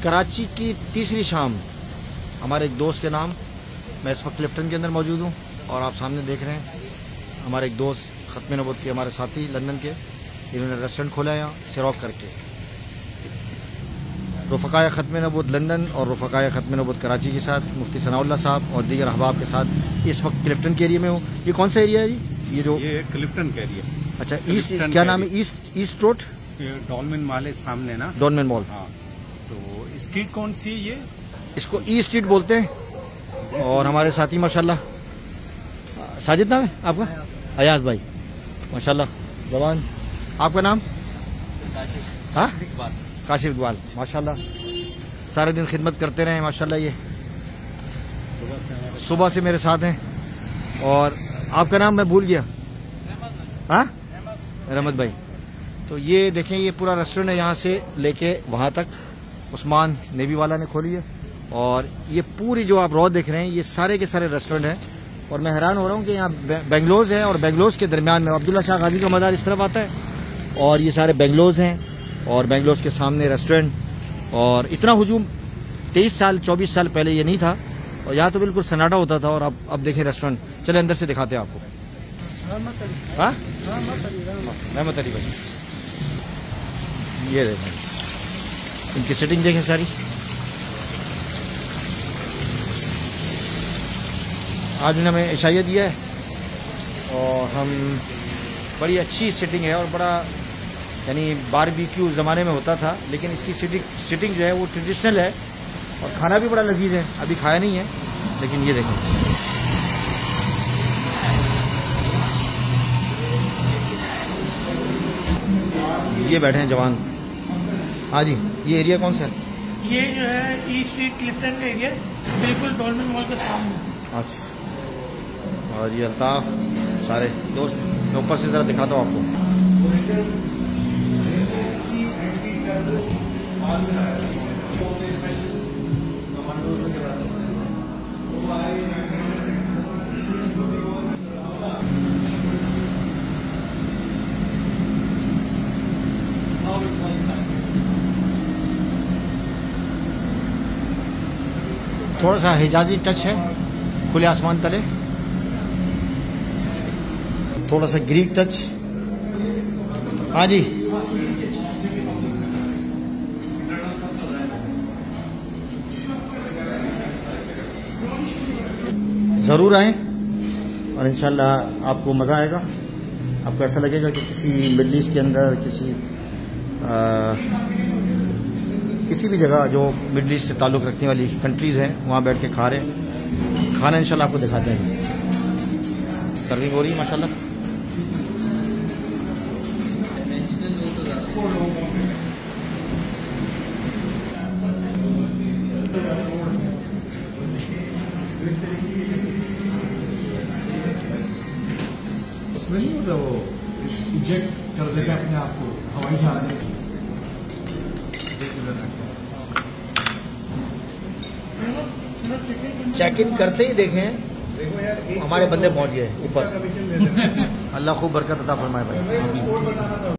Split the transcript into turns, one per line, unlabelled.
कराची की तीसरी शाम हमारे एक दोस्त के नाम। मैं इस वक्त क्लिफ्टन के अंदर मौजूद हूँ और आप सामने देख रहे हैं हमारे एक दोस्त खत्म नबूवत के हमारे साथी लंदन के, इन्होंने रेस्टोरेंट खोला है यहाँ सिरॉक करके। रफ़क़ाए खत्म नबूवत लंदन और रफ़क़ाए खत्म नबूवत कराची के साथ मुफ्ती सनाउल्लाह साहब और दीगर अहबाब के साथ इस वक्त क्लिफ्टन के एरिया में हूँ। ये कौन सा एरिया है जी? ये क्लिफ्टन का एरिया। अच्छा, ईस्ट क्या नाम है? ईस्ट रोड,
डॉलमेन मॉल है सामने ना,
डॉलमेन मॉल।
हाँ, तो स्ट्रीट कौन सी है? ये
इसको ई स्ट्रीट बोलते हैं। और हमारे साथी माशाल्लाह, साजिद नाम है आपका? अयाज भाई माशाल्लाह जवान। आपका नाम? हाँ, काशिफ इकबाल माशाल्लाह, सारे दिन खिदमत करते रहे माशाल्लाह। ये सुबह से मेरे साथ हैं। और आपका नाम मैं भूल गया। हाँ, रहमत भाई। तो ये देखें, ये पूरा रेस्टोरेंट है, यहाँ से लेके वहाँ तक उस्मान नेवी वाला ने खोली है। और ये पूरी जो आप रोड देख रहे हैं ये सारे के सारे रेस्टोरेंट हैं। और मैं हैरान हो रहा हूँ कि यहाँ बेंगलोज है और बेंगलोज के दरमियान में अब्दुल्ला शाह गाजी का मज़ार इस तरफ आता है और ये सारे बेंगलोज हैं और बेंगलोज के सामने रेस्टोरेंट। और इतना हुजूम 23 साल 24 साल पहले ये नहीं था और यहाँ तो बिल्कुल सन्नाटा होता था। और अब देखें रेस्टोरेंट, चले अंदर से दिखाते हैं आपको। हाँ, रहमत अली भाई, ये देखें इनकी सेटिंग देखें सारी। आज ने हमें इशाया दिया है और हम बड़ी अच्छी सिटिंग है और बड़ा, यानी बारबेक्यू ज़माने में होता था लेकिन इसकी सिटिंग जो है वो ट्रेडिशनल है और खाना भी बड़ा लजीज है। अभी खाया नहीं है लेकिन ये देखें, ये बैठे हैं जवान। हाँ जी, ये एरिया कौन सा है?
ये जो है ई स्ट्रीट क्लिफ्टन का एरिया, बिल्कुल डॉलमेन मॉल के सामने।
अच्छा, और ये अल्ताफ सारे दोस्त, मैं ऊपर से ज़रा दिखाता हूँ आपको। थोड़ा सा हिजाजी टच है, खुले आसमान तले, थोड़ा सा ग्रीक टच। हाँ जी, ज़रूर आएँ और इंशाल्लाह आपको मज़ा आएगा। आपको ऐसा लगेगा कि किसी मिडल ईस्ट के अंदर किसी भी जगह जो मिडल ईस्ट से ताल्लुक़ रखने वाली कंट्रीज़ हैं वहाँ बैठ के खा रहे हैं। खाना इंशाल्लाह आपको दिखाते हैं। सर्विंग हो रही है माशाल्लाह।
इसमें नहीं होता वो इंजेक्ट कर देगा अपने आप को हवाई जहाज में।
चेक इन करते ही देखें हमारे बंदे पहुंच गए ऊपर। अल्लाह खूब बरकत अता फरमाए भाई।